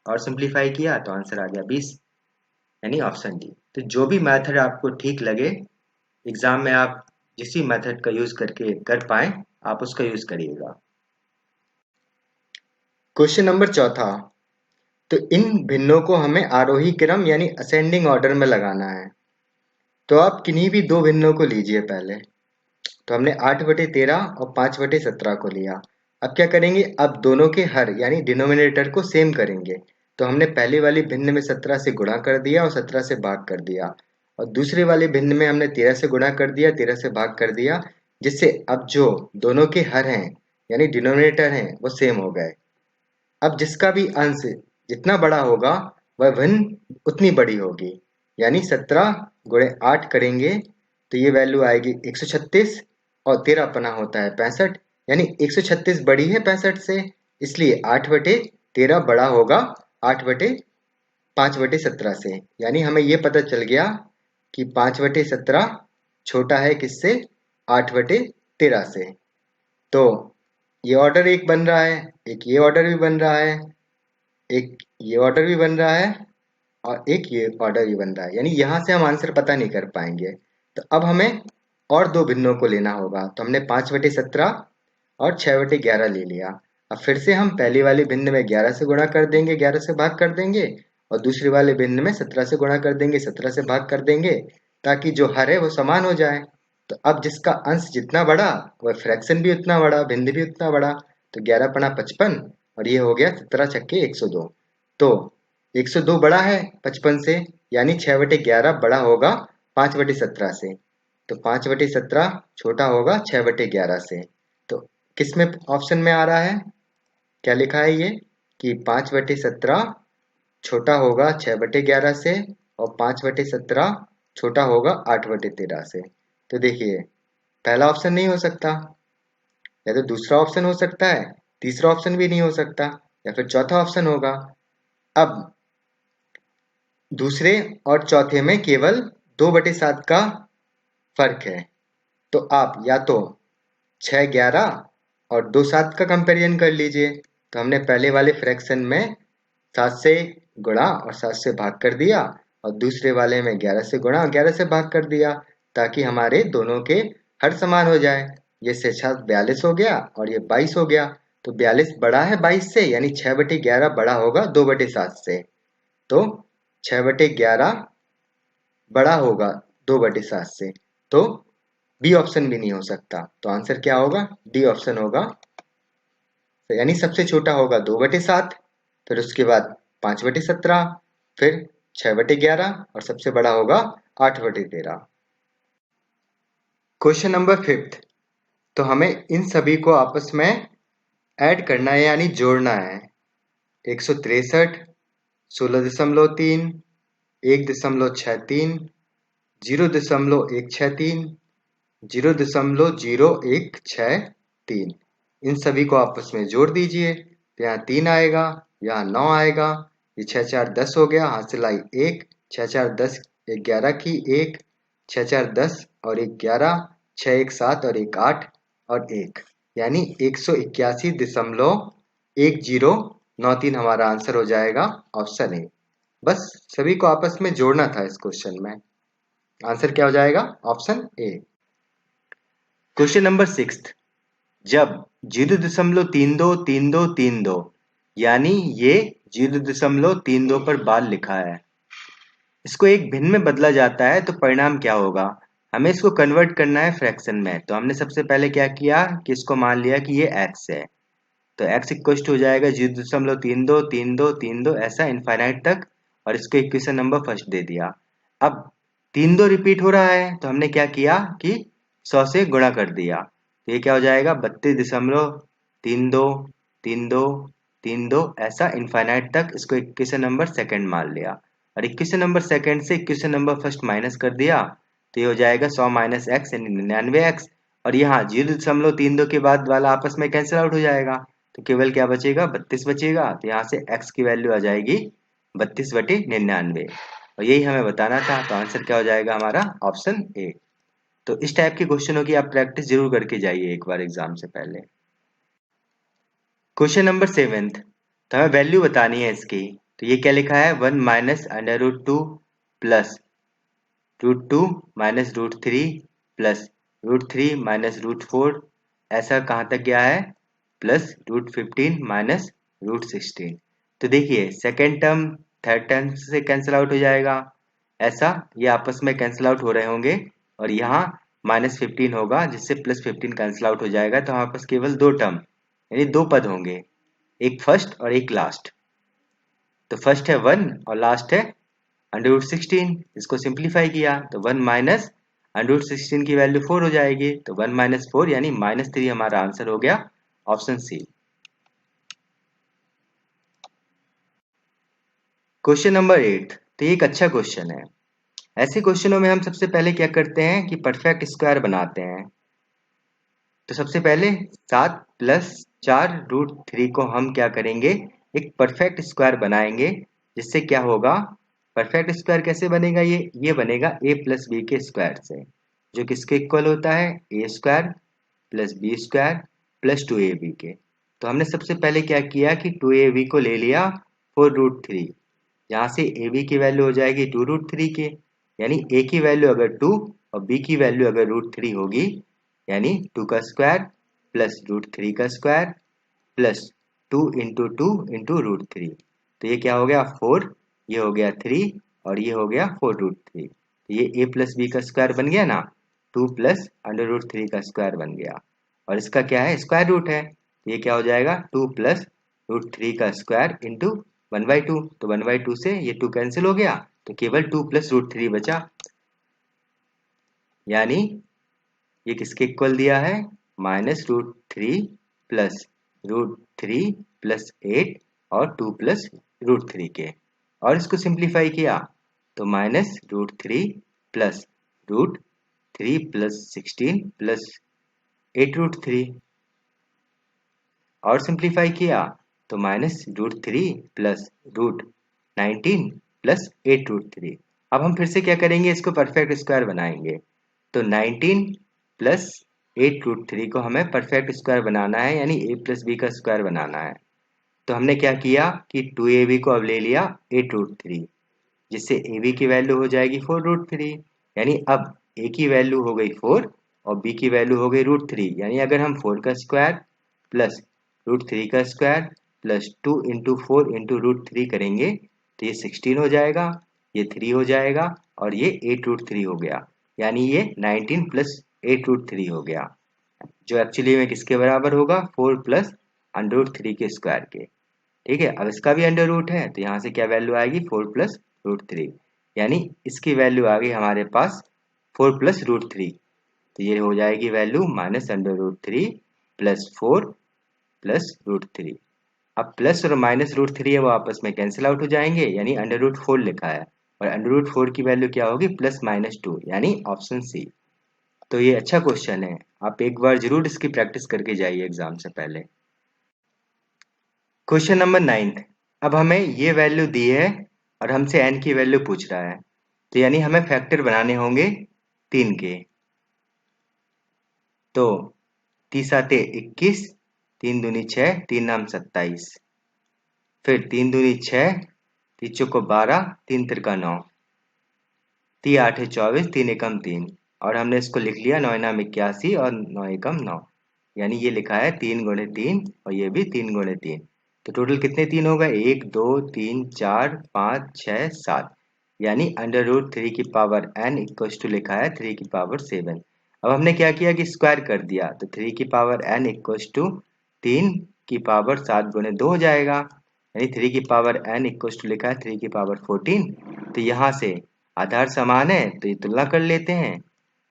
और सिंप्लीफाई किया तो आंसर आ गया 20, यानी ऑप्शन डी। तो जो भी मेथड आपको ठीक लगे एग्जाम में, आप जिस भी मेथड का यूज करके कर पाए आप उसका यूज करिएगा। क्वेश्चन नंबर चौथा, तो इन भिन्नों को हमें आरोही क्रम यानी असेंडिंग ऑर्डर में लगाना है। तो आप किन्हीं भी दो भिन्नों को लीजिए पहले। तो हमने 8/13 और 5/17 को लिया। अब क्या करेंगे, अब दोनों के हर यानी डिनोमिनेटर को सेम करेंगे। तो हमने पहले वाली भिन्न में 17 से गुणा कर दिया और 17 से भाग कर दिया, और दूसरे वाले भिन्न में हमने 13 से गुणा कर दिया, 13 से भाग कर दिया, जिससे अब जो दोनों के हर हैं यानी डिनोमिनेटर हैं वो सेम हो गए। अब जिसका भी अंश जितना बड़ा होगा वह भिन्न उतनी बड़ी होगी, यानी 17 गुणे 8 करेंगे तो ये वैल्यू आएगी 136, और 13 अपना होता है 65, यानी 136 बड़ी है 65 से, इसलिए 8/13 बड़ा होगा 5/17 से। यानी हमें ये पता चल गया कि 5/17 छोटा है किससे, 8/13 से। तो ये ऑर्डर एक बन रहा है, एक ये ऑर्डर भी बन रहा है, एक ये ऑर्डर भी बन रहा है, और एक ये ऑर्डर भी बन रहा है, यानी यहां से हम आंसर पता नहीं कर पाएंगे। तो अब हमें और दो भिन्नों को लेना होगा। तो हमने 5/17 और 6/11 ले लिया। अब फिर से हम पहली वाली भिन्न में 11 से गुणा कर देंगे, 11 से भाग कर देंगे, और दूसरी वाले भिन्न में 17 से गुणा कर देंगे, 17 से भाग कर देंगे, ताकि जो हर है वो समान हो जाए। तो अब जिसका अंश जितना बड़ा वह फ्रैक्शन भी उतना बड़ा, भिन्न भी उतना बड़ा। तो 11×55, और ये हो गया 17×6 102। तो 102 बड़ा है 55 से, यानी 6/11 बड़ा होगा 5/17 से। तो 5/17 छोटा होगा 6/11 से। तो किस में ऑप्शन में आ रहा है, क्या लिखा है ये, कि 5/17 छोटा होगा 6/11 से, और 5/17 छोटा होगा 8/13 से। तो देखिए, पहला ऑप्शन नहीं हो सकता, या तो दूसरा ऑप्शन हो सकता है, तीसरा ऑप्शन भी नहीं हो सकता, या फिर चौथा ऑप्शन होगा। अब दूसरे और चौथे में केवल 2/7 का फर्क है। तो आप या तो 6/11 और 2/7 का कंपैरिजन कर लीजिए। तो हमने पहले वाले फ्रैक्शन में 7 से गुणा और 7 से भाग कर दिया, और दूसरे वाले में 11 से गुणा और 11 से भाग कर दिया, ताकि हमारे दोनों के हर समान हो जाए। ये 6×7 42 हो गया, और ये 22 हो गया। तो 42 बड़ा है 22 से, यानी 6/11 बड़ा होगा 2/7 से। तो 6/11 बड़ा होगा 2/7 से। तो बी ऑप्शन भी नहीं हो सकता। तो आंसर क्या होगा, डी ऑप्शन होगा। तो यानी सबसे छोटा होगा 2/7, फिर उसके बाद 5/17, फिर 6/11, और सबसे बड़ा होगा 8/13। Question number 5। तो हमें इन सभी को आपस में ऐड करना है यानी जोड़ना है। 163, 16.3, 1.63, 0.163, 0.0163, इन सभी को आपस में जोड़ दीजिए। तो यहाँ 3 आएगा, यहाँ 9 आएगा, ये 6×4 10 हो गया, हासिल आई 1, 6×4 10 11 की 1, 6×4 10 और 1 11, 6 1 7 और 1 8 और 1, यानी 181.1093 हमारा आंसर हो जाएगा, ऑप्शन ए। बस सभी को आपस में जोड़ना था इस क्वेश्चन में। आंसर क्या हो जाएगा, ऑप्शन ए। Question number 6। जब 0.323232 यानी ये 0.32 पर बार लिखा है, इसको एक भिन्न में बदला जाता है तो परिणाम क्या होगा। हमें इसको कन्वर्ट करना है फ्रैक्शन में। तो हमने सबसे पहले क्या किया कि इसको मान लिया कि ये x है। तो x इक्वल हो जाएगा 0.323232 ऐसा इनफाइनाइट तक, और इसको इक्वेशन नंबर फर्स्ट दे दिया। अब 32 रिपीट हो रहा है, तो हमने क्या किया कि 100 से गुणा कर दिया। तो ये क्या हो जाएगा 32.3232 ऐसा इनफाइनाइट तक, इसको इक्वेशन नंबर सेकंड मान लिया, और इक्वेशन नंबर सेकंड से इक्वेशन नंबर फर्स्ट माइनस कर दिया। तो ये हो जाएगा 100 माइनस एक्स यानी 99x, और यहाँ 0.32 के बाद वाला आपस में कैंसिल आउट हो जाएगा। तो केवल क्या बचेगा, 32 बचेगा। तो यहाँ से x की वैल्यू आ जाएगी 32/99, और यही हमें बताना था। तो आंसर क्या हो जाएगा हमारा, ऑप्शन ए। तो इस टाइप के क्वेश्चनों की आप प्रैक्टिस जरूर करके जाइए एक बार एग्जाम से पहले। Question number 7। तो हमें वैल्यू बतानी है इसकी। तो ये क्या लिखा है, 1 minus √2 plus √2 minus √3 plus √3 minus √4, ऐसा कहाँ तक गया है, प्लस √15 माइनस √16। तो देखिए सेकेंड टर्म थर्ड टर्म से कैंसिल आउट हो जाएगा, ऐसा ये आपस में कैंसिल आउट हो रहे होंगे, और यहाँ -15 होगा जिससे +15 कैंसिल आउट हो जाएगा। तो हमारे पास केवल दो टर्म यानी दो पद होंगे, एक फर्स्ट और एक लास्ट। तो फर्स्ट है 1 और लास्ट है √16। इसको सिंप्लीफाई किया तो 1 माइनस √16 की वैल्यू 4 हो जाएगी, तो 1 माइनस 4 यानी -3 हमारा आंसर हो गया, ऑप्शन सी। क्वेश्चन नंबर 8, तो ये एक अच्छा क्वेश्चन है। ऐसे क्वेश्चनों में हम सबसे पहले क्या करते हैं कि परफेक्ट स्क्वायर बनाते हैं। तो सबसे पहले 7 प्लस 4√3 को हम क्या करेंगे, एक परफेक्ट स्क्वायर बनाएंगे, जिससे क्या होगा, परफेक्ट स्क्वायर कैसे बनेगा, ये बनेगा a प्लस बी के स्क्वायर से, जो किसके इक्वल होता है, A square plus B square plus 2ab के। तो हमने सबसे पहले क्या किया कि 2ab को ले लिया 4√3, यहाँ से ab की वैल्यू हो जाएगी 2√3 के, यानी a की वैल्यू अगर 2 और b की वैल्यू अगर √3 होगी, यानी 2 का स्क्वायर प्लस √3 का स्क्वायर प्लस 2 इंटू 2 इंटू √3। तो ये क्या हो गया 4, ये हो गया 3 और ये हो गया 4√3। तो ये a प्लस बी का स्क्वायर बन गया ना, 2 प्लस √3 का स्क्वायर बन गया, और इसका क्या है, स्क्वायर रूट है। तो ये क्या हो जाएगा 2 प्लस √3 का स्क्वायर इंटू 1/2। तो 1/2 से ये 2 कैंसिल हो गया, तो केवल 2 प्लस √3 बचा, यानी ये किसके इक्वल दिया है, -√3 प्लस √3 प्लस 8 और 2 प्लस √3 के। और इसको सिंप्लीफाई किया तो -√3 प्लस √3 प्लस 16 प्लस 8√3, और सिंप्लीफाई किया तो -√3 प्लस √19 प्लस 8√3। अब हम फिर से क्या करेंगे, इसको परफेक्ट स्क्वायर बनाएंगे। तो 19 प्लस 8√3 को हमें परफेक्ट स्क्वायर बनाना है, यानी a प्लस बी का स्क्वायर बनाना है। तो हमने क्या किया कि 2ab को अब ले लिया 8√3, जिससे ab की वैल्यू हो जाएगी 4√3, यानी अब a की वैल्यू हो गई 4 और b की वैल्यू हो गई √3, यानी अगर हम 4 का स्क्वायर प्लस √3 का स्क्वायर प्लस 2 इंटू 4 इंटू √3 करेंगे तो ये 16 हो जाएगा, ये 3 हो जाएगा और ये 8√3 हो गया, यानी ये 19 प्लस 8√3 हो गया, जो एक्चुअली में किसके बराबर होगा, 4 प्लस √3 के स्क्वायर के। ठीक है, अब इसका भी अंडर रूट है तो यहाँ से क्या वैल्यू आएगी, 4 प्लस √3, यानी इसकी वैल्यू आ गई हमारे पास 4 प्लस √3। तो ये हो जाएगी वैल्यू -√3 प्लस 4 प्लस √3। अब प्लस और -√3 है वो आपस में कैंसिल आउट हो जाएंगे, यानी √4 लिखा है, और √4 की वैल्यू क्या होगी, +-2, यानी ऑप्शन सी। तो ये अच्छा क्वेश्चन है, आप एक बार जरूर इसकी प्रैक्टिस करके जाइए एग्जाम से पहले। क्वेश्चन नंबर 9, अब हमें ये वैल्यू दी है और हमसे n की वैल्यू पूछ रहा है, तो यानी हमें फैक्टर बनाने होंगे 3 के। तो 30 आते 21, 3 दूनी 6, 3 नाम 27, फिर 3 दूनी 6, 3 चौको 12, 3 तिरका 9, 3 8 24, 3 एकम 3, और हमने इसको लिख लिया 9 नाम 81 और 9 एकम 9, यानी ये लिखा है 3 गुणे 3 और ये भी 3 गुणे 3। तो टोटल कितने 3 हो गए, 1 2 3 4 5 6 7, यानी √3 की पावर n इक्वल टू लिखा है 3 की पावर 7। अब हमने क्या किया कि स्क्वायर कर दिया, तो 3 की पावर n इक्वल टू 3 की पावर 7 गुणे 2 हो जाएगा, यानी 3 की पावर n इक्वल टू लिखा है 3 की पावर 14। तो यहाँ से आधार समान है तो ये तुलना कर लेते हैं,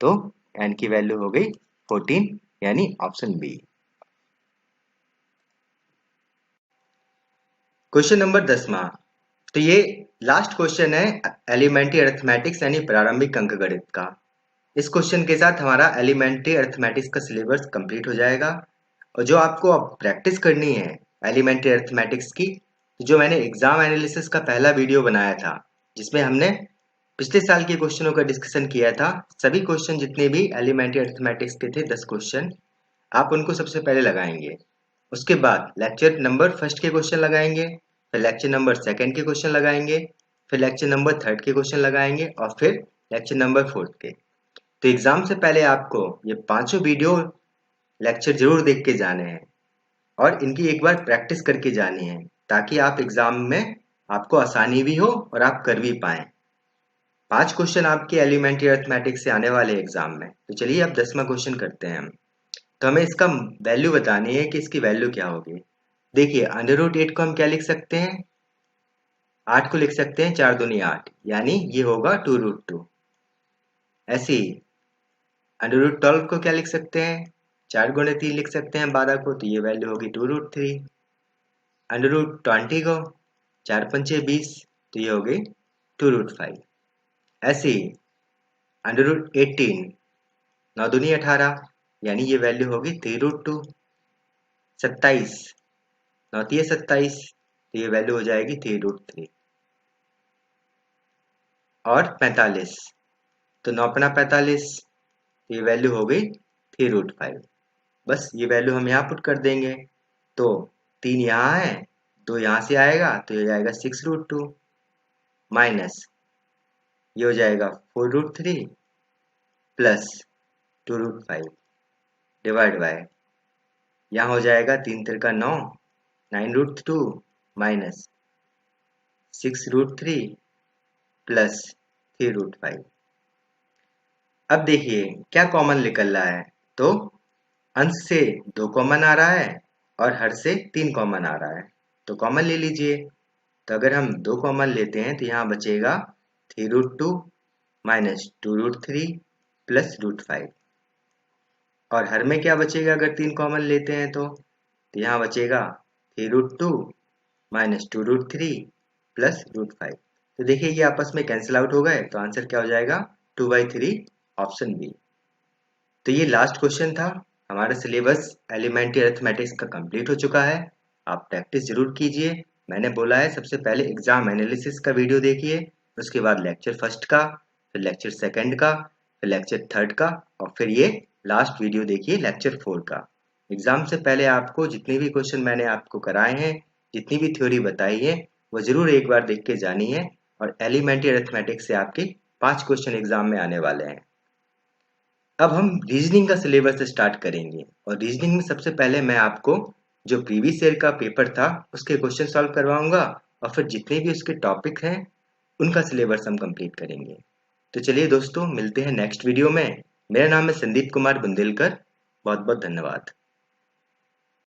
तो n की वैल्यू हो गई 14, यानी ऑप्शन बी। क्वेश्चन नंबर 10वां, तो ये लास्ट क्वेश्चन है एलिमेंट्री अरिथमेटिक्स यानी प्रारंभिक अंकगणित का। इस क्वेश्चन के साथ हमारा एलिमेंट्री अरिथमेटिक्स का सिलेबस कंप्लीट हो जाएगा, और जो आपको अब प्रैक्टिस करनी है एलिमेंट्री अरिथमेटिक्स की, तो जो मैंने एग्जाम एनालिसिस का पहला वीडियो बनाया था जिसमें हमने पिछले साल के क्वेश्चनों का डिस्कशन किया था, सभी क्वेश्चन जितने भी एलिमेंट्री अरिथमेटिक्स के थे 10 क्वेश्चन, आप उनको सबसे पहले लगाएंगे। उसके बाद लेक्चर नंबर फर्स्ट के क्वेश्चन लगाएंगे, फिर लेक्चर नंबर सेकंड के क्वेश्चन लगाएंगे, फिर लेक्चर नंबर थर्ड के क्वेश्चन लगाएंगे, और फिर लेक्चर नंबर फोर्थ के। तो एग्जाम से पहले आपको ये पांचों वीडियो लेक्चर जरूर देख के जाने हैं और इनकी एक बार प्रैक्टिस करके जानी है, ताकि आप एग्जाम में आपको आसानी भी हो और आप कर भी पाएं। 5 क्वेश्चन आपके एलिमेंट्री अरिथमेटिक्स से आने वाले एग्जाम में। तो चलिए अब 10वां क्वेश्चन करते हैं हम। तो हमें इसका वैल्यू बतानी है कि इसकी वैल्यू क्या होगी। देखिए √8 को हम क्या लिख सकते हैं, 8 को लिख सकते हैं 4 दूनी 8, यानी ये होगा 2√2। ऐसे ही √12 को क्या लिख सकते हैं, 4 गुणे 3 लिख सकते हैं 12 को, तो ये वैल्यू होगी 2√3। √20 को 4 पंचे 20, तो ये होगी 2√5। ऐसे ही √18 9 दूनी 18, यानी ये वैल्यू होगी 3√2। 27 9 तिये 27, तो ये वैल्यू हो जाएगी 3√3। और 45 तो 9 पना 45, तो ये वैल्यू हो गई 3√5। बस ये वैल्यू हम यहाँ पुट कर देंगे। तो 3 यहाँ है, 2 यहाँ से आएगा, तो ये हो जाएगा 6√2 माइनस ये हो जाएगा 4√3 प्लस 2√5 डिवाइड बाय यहाँ हो जाएगा 3 तिरका 9, 9√2 माइनस 6√3 प्लस 3√5। अब देखिए क्या कॉमन निकल रहा है, तो अंश से 2 कॉमन आ रहा है और हर से 3 कॉमन आ रहा है, तो कॉमन ले लीजिए। तो अगर हम 2 कॉमन लेते हैं तो यहाँ बचेगा 3√2 माइनस 2√3 प्लस √5। और हर में क्या बचेगा अगर 3 कॉमन लेते हैं तो यहाँ बचेगा 3√2 माइनस 2√3 प्लस √5। तो देखिए ये आपस में कैंसिल आउट हो गए, तो आंसर क्या हो जाएगा 2/3, ऑप्शन बी। तो ये लास्ट क्वेश्चन था। हमारा सिलेबस एलिमेंट्री अरिथमेटिक्स का कंप्लीट हो चुका है। आप प्रैक्टिस जरूर कीजिए। मैंने बोला है सबसे पहले एग्जाम एनालिसिस का वीडियो देखिए, उसके बाद लेक्चर फर्स्ट का, फिर लेक्चर सेकंड का, फिर लेक्चर थर्ड का, और फिर ये लास्ट वीडियो देखिए लेक्चर 4 का। एग्जाम से पहले आपको जितने भी क्वेश्चन मैंने आपको कराए हैं, जितनी भी थ्योरी बताई है, वो जरूर एक बार देख के जानी है। और एलिमेंट्री अरिथमेटिक्स से आपके 5 क्वेश्चन एग्जाम में आने वाले हैं। अब हम रीजनिंग का सिलेबस स्टार्ट करेंगे, और रीजनिंग में सबसे पहले मैं आपको जो प्रीवियस ईयर का पेपर था उसके क्वेश्चन सॉल्व करवाऊंगा, और फिर जितने भी उसके टॉपिक हैं उनका सिलेबस हम कंप्लीट करेंगे। तो चलिए दोस्तों, मिलते हैं नेक्स्ट वीडियो में। मेरा नाम है संदीप कुमार बुंदेलकर। बहुत बहुत धन्यवाद।